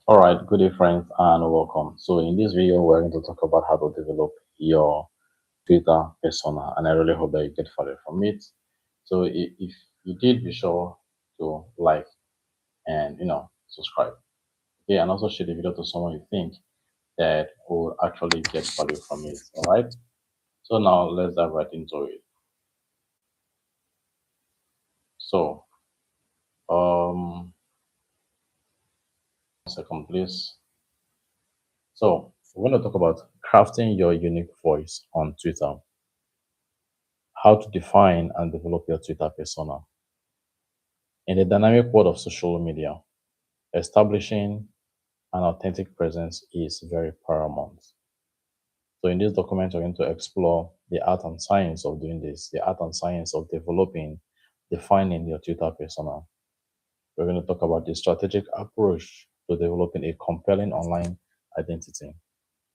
All right, good day, friends, and welcome. So, in this video, we're going to talk about how to develop your Twitter persona, and I really hope that you get value from it. So, if you did, be sure to like and subscribe. Okay, and also share the video to someone you think that will actually get value from it. All right. So now let's dive right into it. So, um, 1 second, please. So, we're going to talk about crafting your unique voice on Twitter, how to define and develop your Twitter persona. In the dynamic world of social media, establishing an authentic presence is very paramount. So, in this document, we're going to explore the art and science of doing this, the art and science of developing, defining your Twitter persona. We're going to talk about the strategic approach to developing a compelling online identity.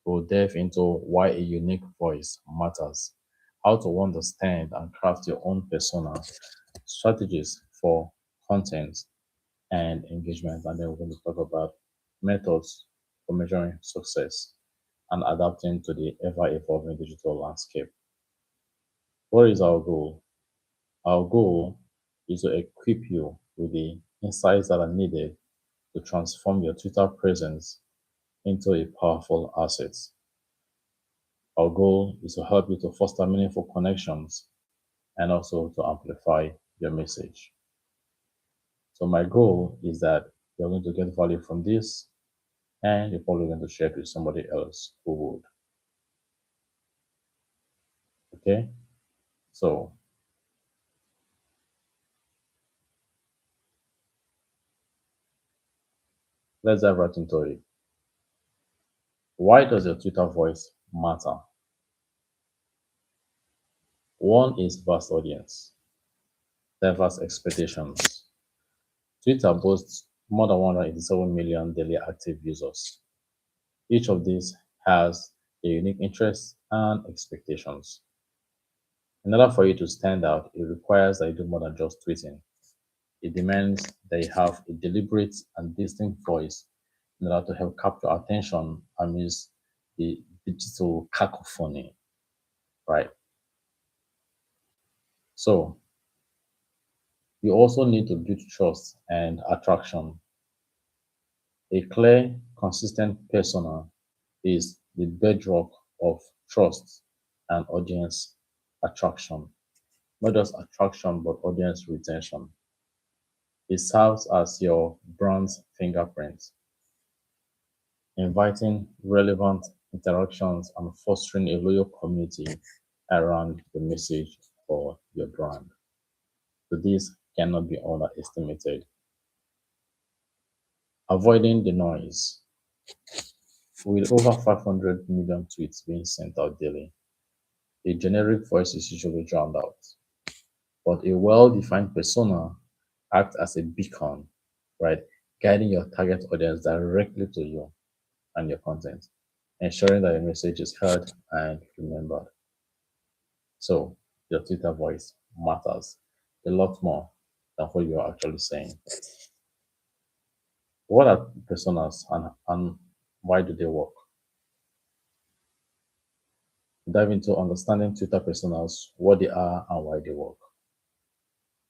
We'll delve into why a unique voice matters, how to understand and craft your own persona, strategies for content and engagement, and then we're going to talk about methods for measuring success and adapting to the ever-evolving digital landscape. What is our goal? Our goal is to equip you with the insights that are needed to transform your Twitter presence into a powerful asset. Our goal is to help you to foster meaningful connections and also to amplify your message. So my goal is that you're going to get value from this and you're probably going to share it with somebody else who would. Okay? So let's dive right into it. Why does your Twitter voice matter? One is vast audience, diverse expectations. Twitter boasts more than 187 million daily active users. Each of these has a unique interests and expectations. In order for you to stand out, it requires that you do more than just tweeting. It demands that you have a deliberate and distinct voice in order to help capture attention amidst the digital cacophony, right? So you also need to build trust and attraction. A clear, consistent persona is the bedrock of trust and audience attraction. Not just attraction, but audience retention. It serves as your brand's fingerprint, inviting relevant interactions and fostering a loyal community around the message or your brand. So this cannot be underestimated. Avoiding the noise. With over 500 million tweets being sent out daily, a generic voice is usually drowned out, but a well-defined persona acts as a beacon, right? Guiding your target audience directly to you and your content, ensuring that your message is heard and remembered. So your Twitter voice matters a lot more than what you are actually saying. What are personas and why do they work? Dive into understanding Twitter personas, what they are and why they work.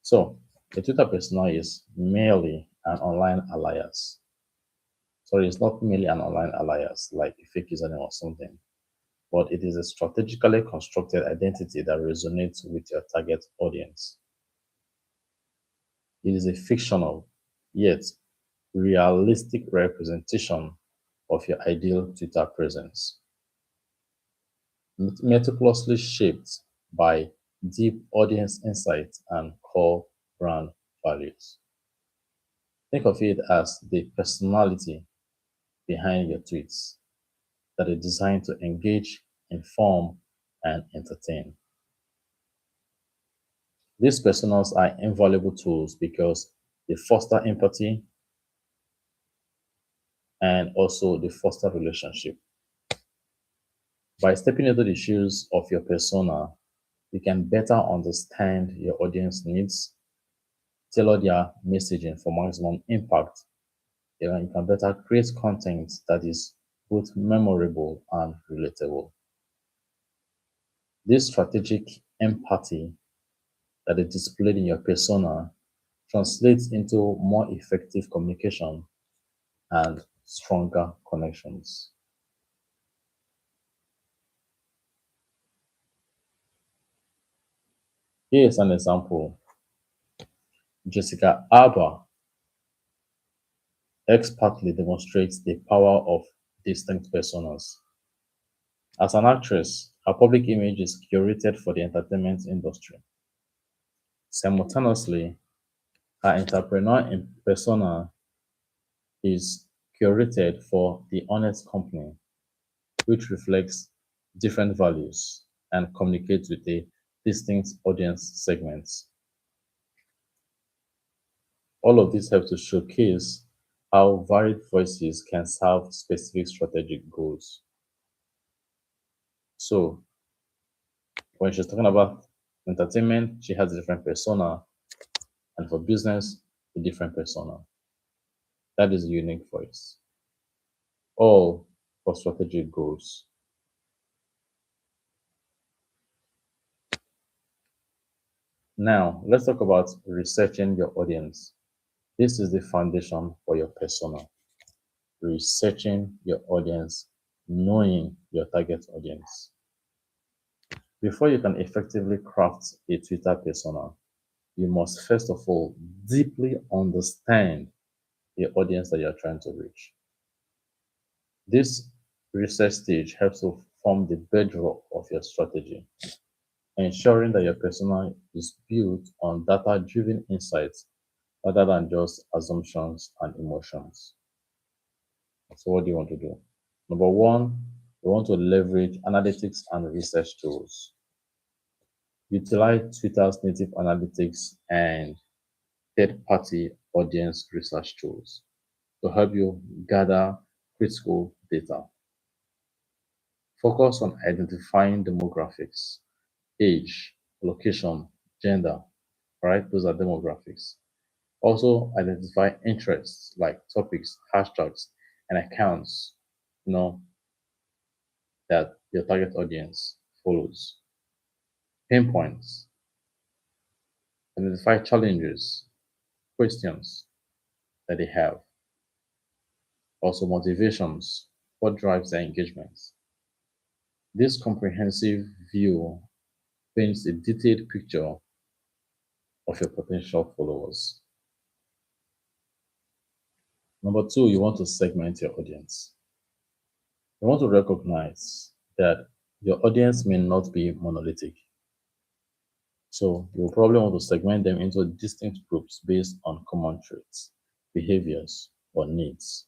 So a Twitter persona is merely an online alias. Sorry, it's not merely an online alias like a fake username or something, but it is a strategically constructed identity that resonates with your target audience. It is a fictional, yet realistic representation of your ideal Twitter presence, meticulously shaped by deep audience insights and core brand values. Think of it as the personality behind your tweets that are designed to engage, inform, and entertain. These personas are invaluable tools because they foster empathy and also they foster relationship. By stepping into the shoes of your persona, you can better understand your audience needs, tailor their messaging for maximum impact, You can better create content that is both memorable and relatable. This strategic empathy that is displayed in your persona translates into more effective communication and stronger connections. Here is an example. Jessica Alba expertly demonstrates the power of distinct personas. As an actress, her public image is curated for the entertainment industry. Simultaneously, her entrepreneur persona is curated for the honest company, which reflects different values and communicates with a distinct audience segments. All of this helps to showcase how varied voices can serve specific strategic goals. So, when she's talking about entertainment, she has a different persona, and for business, a different persona. That is a unique voice, all for strategic goals. Now, let's talk about researching your audience. This is the foundation for your persona. Researching your audience, knowing your target audience. Before you can effectively craft a Twitter persona, you must first of all deeply understand the audience that you're trying to reach. This research stage helps to form the bedrock of your strategy, ensuring that your persona is built on data driven insights rather than just assumptions and emotions. So, what do you want to do? Number one, you want to leverage analytics and research tools. Utilize Twitter's native analytics and third party audience research tools to help you gather critical data. Focus on identifying demographics, age, location, gender, right? Those are demographics. Also identify interests like topics, hashtags, and accounts, you know, that your target audience follows. Pinpoints, identify challenges, questions that they have. Also motivations, what drives their engagements. This comprehensive view paints a detailed picture of your potential followers. Number two, you want to segment your audience. You want to recognize that your audience may not be monolithic. So you'll probably want to segment them into distinct groups based on common traits, behaviors, or needs.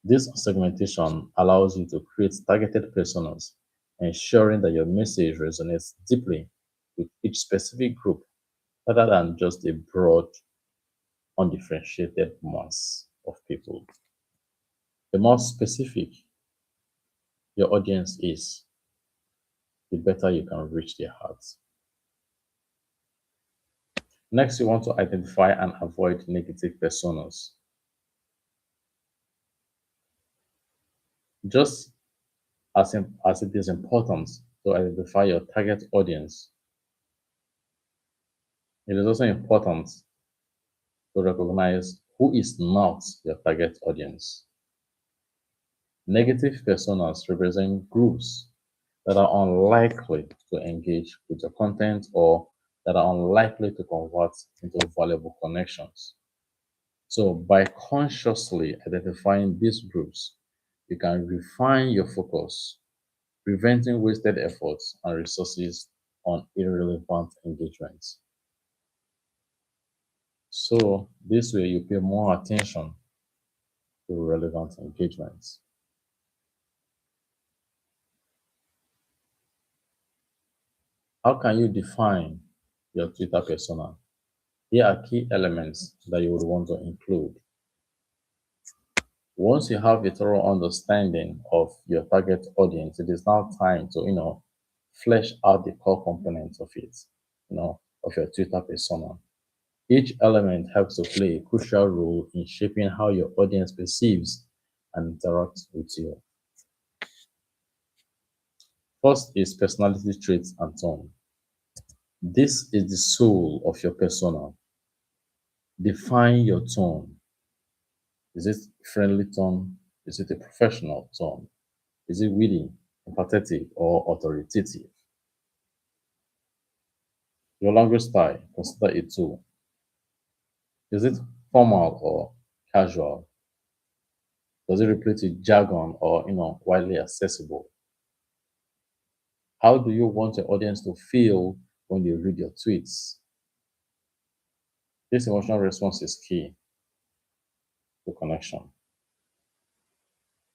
This segmentation allows you to create targeted personas, ensuring that your message resonates deeply with each specific group rather than just a broad, undifferentiated mass of people. The more specific your audience is, the better you can reach their hearts. Next, you want to identify and avoid negative personas. Just as it is important to identify your target audience, it is also important to recognize who is not your target audience. Negative personas represent groups that are unlikely to engage with your content or that are unlikely to convert into valuable connections. So, by consciously identifying these groups, you can refine your focus, preventing wasted efforts and resources on irrelevant engagements. So, this way, you pay more attention to relevant engagements. How can you define your Twitter persona? Here are key elements that you would want to include. Once you have a thorough understanding of your target audience, it is now time to, flesh out the core components of it, of your Twitter persona. Each element helps to play a crucial role in shaping how your audience perceives and interacts with you. First is personality traits and tone. This is the soul of your persona. Define your tone. Is it friendly tone? Is it a professional tone? Is it witty, empathetic, or authoritative? Your language style, consider it too. Is it formal or casual? Does it replace with jargon or widely accessible? How do you want your audience to feel when they read your tweets? This emotional response is key to connection.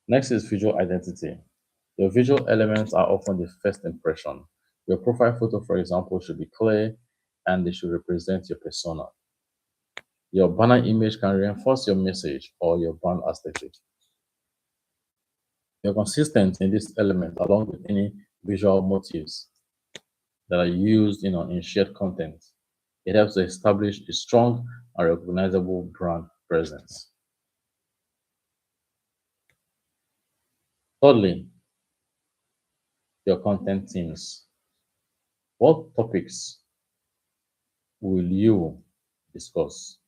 Next is visual identity. Your visual elements are often the first impression. Your profile photo, for example, should be clear and they should represent your persona. Your banner image can reinforce your message or your brand aesthetic. You're consistent in this element along with any visual motifs that are used in shared content. It helps to establish a strong and recognizable brand presence. Thirdly, your content themes. What topics will you discuss?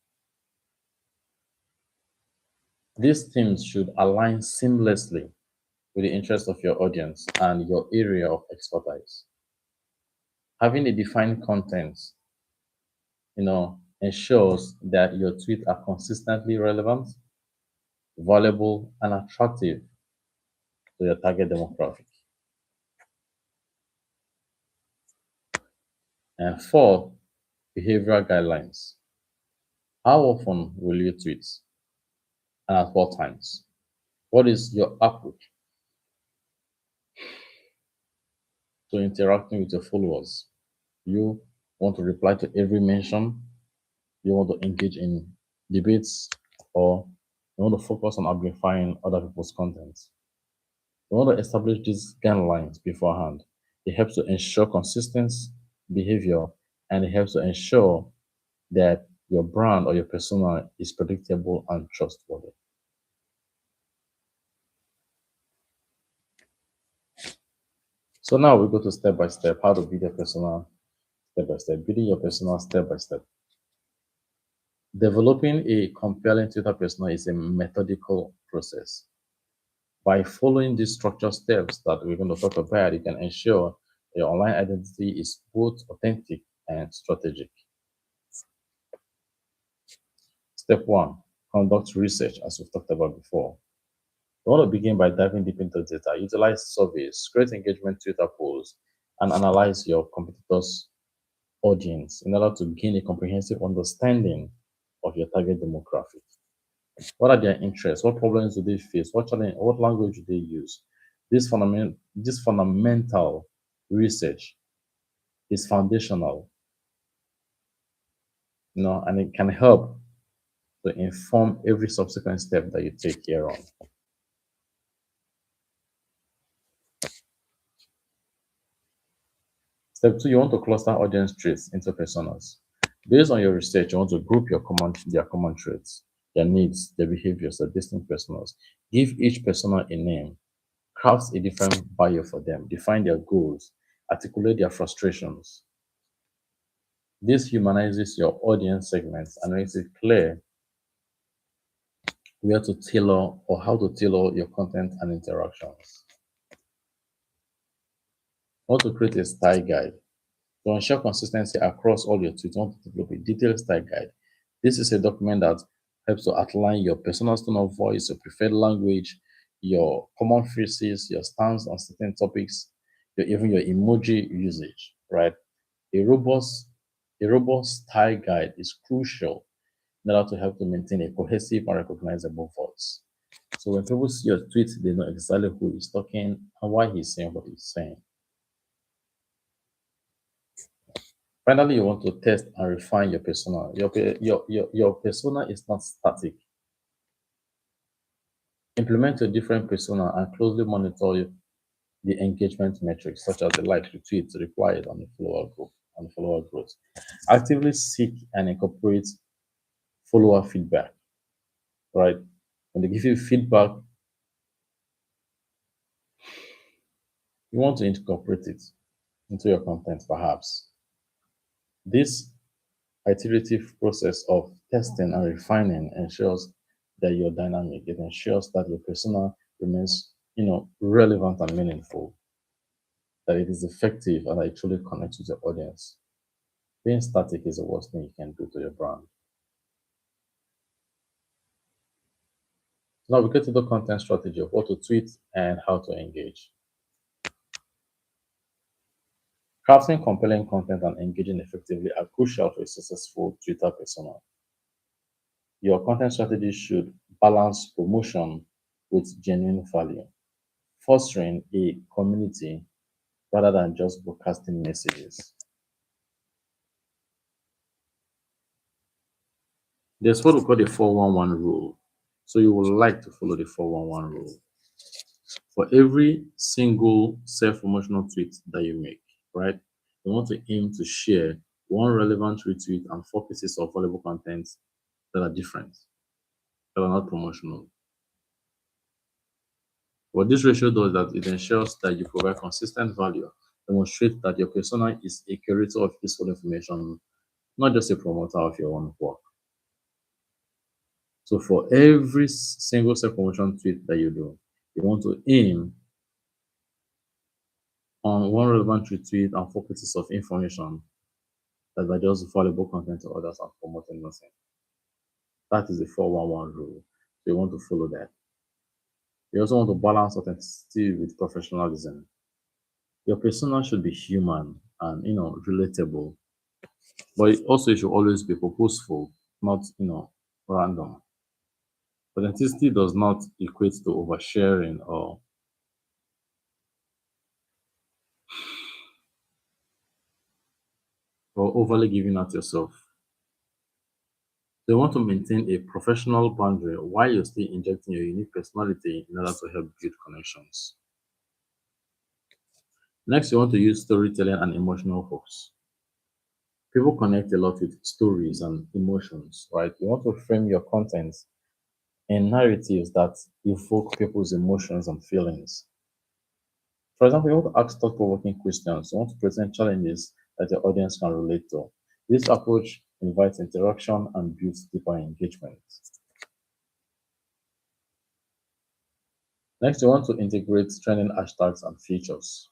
These themes should align seamlessly with the interests of your audience and your area of expertise. Having a defined content, ensures that your tweets are consistently relevant, valuable, and attractive to your target demographic. And four, behavioral guidelines. How often will you tweet and at what times? What is your approach to interacting with your followers? You want to reply to every mention? You want to engage in debates? Or you want to focus on amplifying other people's content? You want to establish these guidelines beforehand. It helps to ensure consistent behavior and it helps to ensure that your brand or your persona is predictable and trustworthy. So now we go to step by step, how to build your persona step by step, building your persona step by step. Developing a compelling Twitter persona is a methodical process. By following these structured steps that we're going to talk about, you can ensure your online identity is both authentic and strategic. Step one, conduct research, as we've talked about before. You want to begin by diving deep into data, utilize surveys, create engagement Twitter polls, and analyze your competitors' audience in order to gain a comprehensive understanding of your target demographic. What are their interests? What problems do they face? What challenge? What language do they use? This fundamental research is foundational, and it can help to inform every subsequent step that you take here on. Step two, you want to cluster audience traits into personas. Based on your research, you want to group their common traits, their needs, their behaviors, their distinct personas. Give each persona a name, craft a different bio for them, define their goals, articulate their frustrations. This humanizes your audience segments and makes it clear where to tailor or how to tailor your content and interactions. You want to create a style guide. To ensure consistency across all your tweets, you want to develop a detailed style guide. This is a document that helps to outline your personal tone of voice, your preferred language, your common phrases, your stance on certain topics, even your emoji usage, right? A robust, a robust style guide is crucial in order to help to maintain a cohesive and recognizable voice. So when people see your tweet, they know exactly who is talking and why he's saying what he's saying. Finally, you want to test and refine your persona. Your persona is not static. Implement your different persona and closely monitor the engagement metrics, such as the likes, retweets required on the follower group and follower growth. Actively seek and incorporate follower feedback, right? When they give you feedback, you want to incorporate it into your content, perhaps. This iterative process of testing and refining ensures that you're dynamic. It ensures that your persona remains, relevant and meaningful, that it is effective, and that it truly connects with your audience. Being static is the worst thing you can do to your brand. Now we get to the content strategy of what to tweet and how to engage. Crafting compelling content and engaging effectively are crucial for a successful Twitter persona. Your content strategy should balance promotion with genuine value, fostering a community rather than just broadcasting messages. There's what we call the 411 rule. So you would like to follow the 411 rule. For every single self-promotional tweet that you make, right? You want to aim to share one relevant retweet and four pieces of valuable content that are different, that are not promotional. What this ratio does is that it ensures that you provide consistent value, demonstrate that your persona is a curator of useful information, not just a promoter of your own work. So for every single self-promotion tweet that you do, you want to aim on one relevant retweet and four pieces of information that are just valuable content to others and promoting nothing. That is the 411 rule. So you want to follow that. You also want to balance authenticity with professionalism. Your persona should be human and relatable, but also it should always be purposeful, not random. Authenticity does not equate to oversharing or overly giving out yourself. They want to maintain a professional boundary while you're still injecting your unique personality in order to help build connections. Next, you want to use storytelling and emotional hooks. People connect a lot with stories and emotions, right? You want to frame your content in narratives that evoke people's emotions and feelings. For example, you want to ask thought-provoking questions. You want to present challenges that your audience can relate to. This approach invites interaction and builds deeper engagement. Next, you want to integrate trending hashtags and features.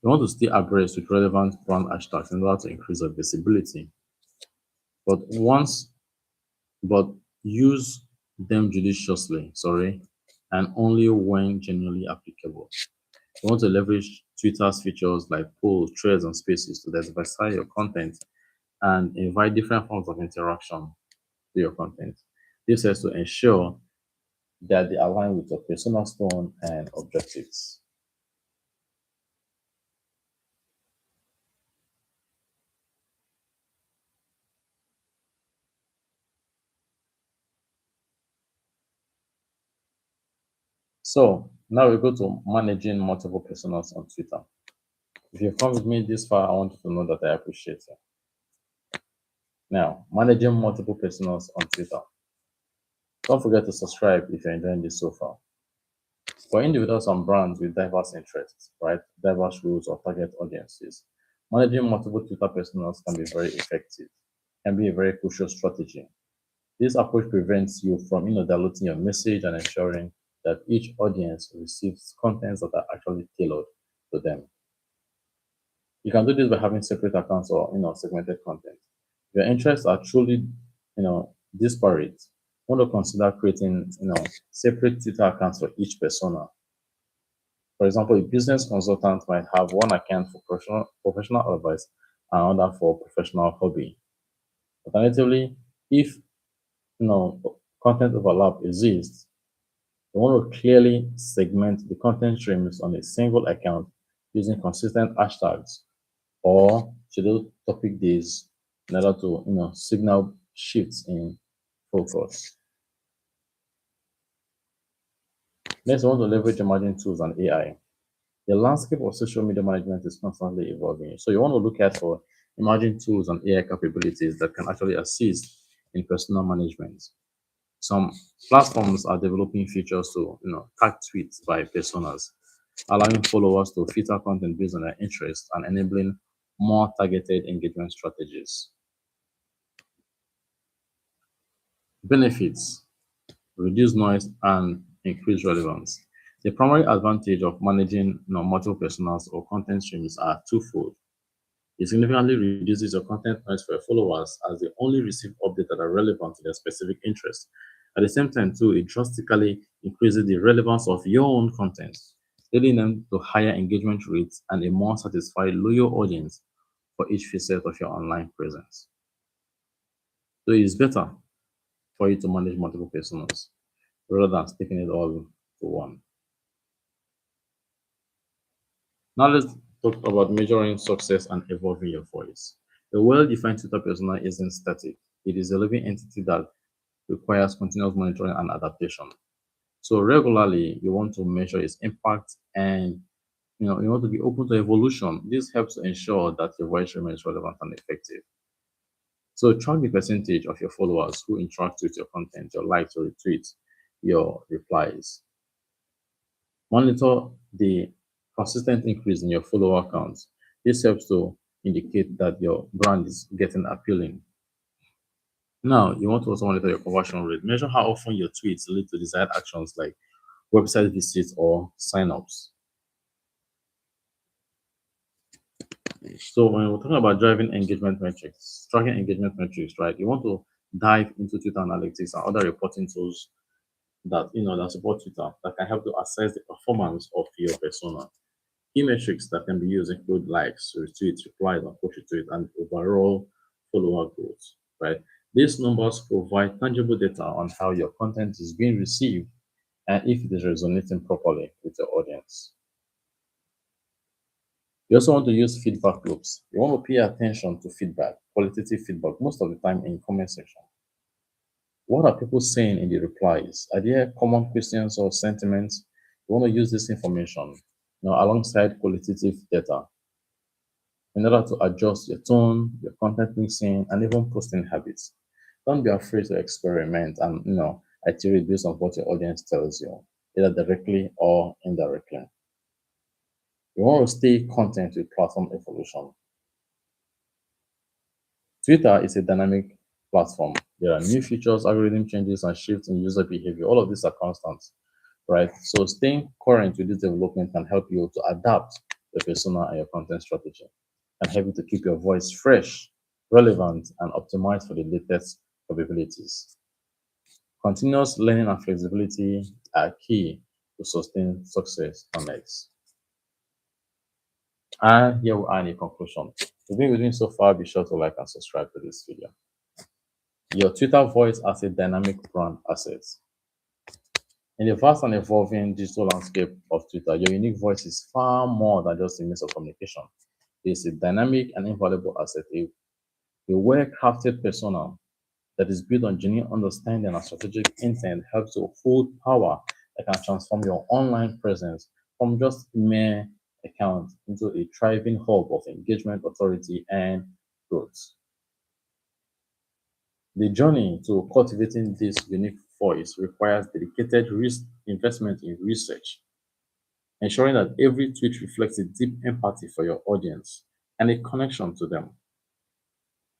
You want to stay abreast with relevant brand hashtags in order to increase your visibility. But once, but use them judiciously, and only when genuinely applicable. You want to leverage Twitter's features like polls, threads, and spaces to diversify your content and invite different forms of interaction to your content. This has to ensure that they align with your personal tone and objectives. So now we go to managing multiple personas on Twitter. If you've come with me this far, I want you to know that I appreciate you. Now, managing multiple personas on Twitter. Don't forget to subscribe if you're enjoying this so far. For individuals and brands with diverse interests, right, diverse roles or target audiences, managing multiple Twitter personas can be very effective, can be a very crucial strategy. This approach prevents you from diluting your message and ensuring that each audience receives contents that are actually tailored to them. You can do this by having separate accounts or segmented content. If your interests are truly disparate, want to consider creating separate Twitter accounts for each persona. For example, a business consultant might have one account for professional advice and another for professional hobby. Alternatively, if content overlap exists, you want to clearly segment the content streams on a single account using consistent hashtags or schedule topic days in order to signal shifts in focus. Next, I want to leverage emerging tools and AI. The landscape of social media management is constantly evolving. So you want to look at for emerging tools and AI capabilities that can actually assist in personal management. Some platforms are developing features to tag tweets by personas, allowing followers to filter content based on their interests and enabling more targeted engagement strategies. Benefits: reduce noise and increase relevance. The primary advantage of managing multiple personas or content streams are twofold. It significantly reduces your content noise for your followers as they only receive updates that are relevant to their specific interests. At the same time, too, it drastically increases the relevance of your own content, leading them to higher engagement rates and a more satisfied, loyal audience for each facet of your online presence. So it's better for you to manage multiple personas rather than sticking it all to one. Now let's talk about measuring success and evolving your voice. A well-defined Twitter persona isn't static. It is a living entity that requires continuous monitoring and adaptation. So regularly, you want to measure its impact and you want to be open to evolution. This helps to ensure that your voice remains relevant and effective. So track the percentage of your followers who interact with your content, your likes or retweets, your replies. Monitor the consistent increase in your follower counts. This helps to indicate that your brand is getting appealing. Now, you want to also monitor your conversion rate. Measure how often your tweets lead to desired actions like website visits or signups. So when we're talking about driving engagement metrics, tracking engagement metrics, right? You want to dive into Twitter analytics and other reporting tools that support Twitter that can help to assess the performance of your persona. Key metrics that can be used include likes, retweets, replies, and push retweets, and overall follower growth, right? These numbers provide tangible data on how your content is being received and if it is resonating properly with your audience. You also want to use feedback loops. You want to pay attention to feedback, qualitative feedback, most of the time in comment section. What are people saying in the replies? Are there common questions or sentiments? You want to use this information alongside qualitative data in order to adjust your tone, your content mixing, and even posting habits. Don't be afraid to experiment and iterate based on what your audience tells you, either directly or indirectly. You want to stay content with platform evolution. Twitter is a dynamic platform. There are new features, algorithm changes, and shifts in user behavior. All of these are constant, right? So staying current with this development can help you to adapt your persona and your content strategy and help you to keep your voice fresh, relevant, and optimized for the latest capabilities. Continuous learning and flexibility are key to sustain success on X. And here we are in a conclusion. If you've been with me so far, be sure to like and subscribe to this video. Your Twitter voice as a dynamic brand asset. In the vast and evolving digital landscape of Twitter, your unique voice is far more than just a means of communication. It is a dynamic and invaluable asset, a well-crafted persona that is built on genuine understanding and strategic intent helps to hold power that can transform your online presence from just a mere account into a thriving hub of engagement, authority, and growth. The journey to cultivating this unique voice requires dedicated risk investment in research, ensuring that every tweet reflects a deep empathy for your audience and a connection to them.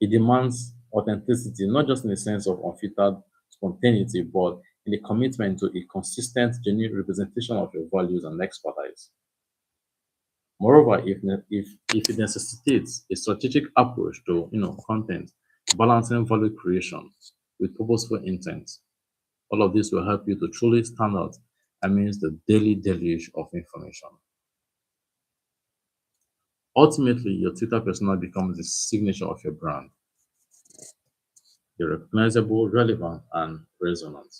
It demands authenticity, not just in the sense of unfiltered spontaneity, but in the commitment to a consistent, genuine representation of your values and expertise. Moreover, if it necessitates a strategic approach to content, balancing value creation with purposeful intent, all of this will help you to truly stand out amidst the daily deluge of information. Ultimately, your Twitter persona becomes the signature of your brand. You're recognizable, relevant, and resonant.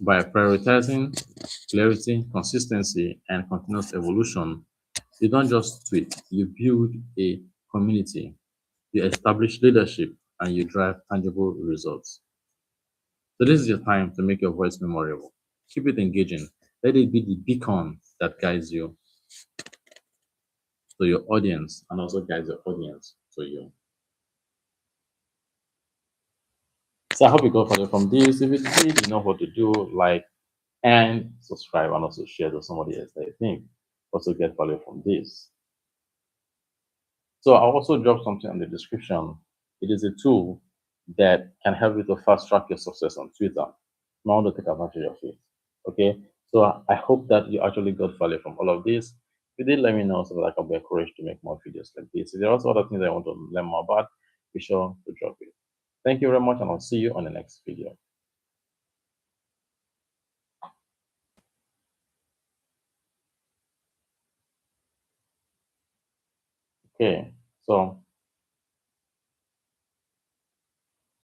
By prioritizing clarity, consistency, and continuous evolution, you don't just tweet, you build a community, you establish leadership, and you drive tangible results. So this is your time to make your voice memorable. Keep it engaging. Let it be the beacon that guides you to your audience and also guide your audience to you. So I hope you got value from this. If you did, you know what to do, like and subscribe and also share to somebody else that you think also get value from this. So I'll also drop something in the description. It is a tool that can help you to fast track your success on Twitter. Now to take advantage of it. Okay. So I hope that you actually got value from all of this. If you did, let me know so that I can be encouraged to make more videos like this. If there are also other things I want to learn more about, be sure to drop it. Thank you very much, and I'll see you on the next video. Okay. So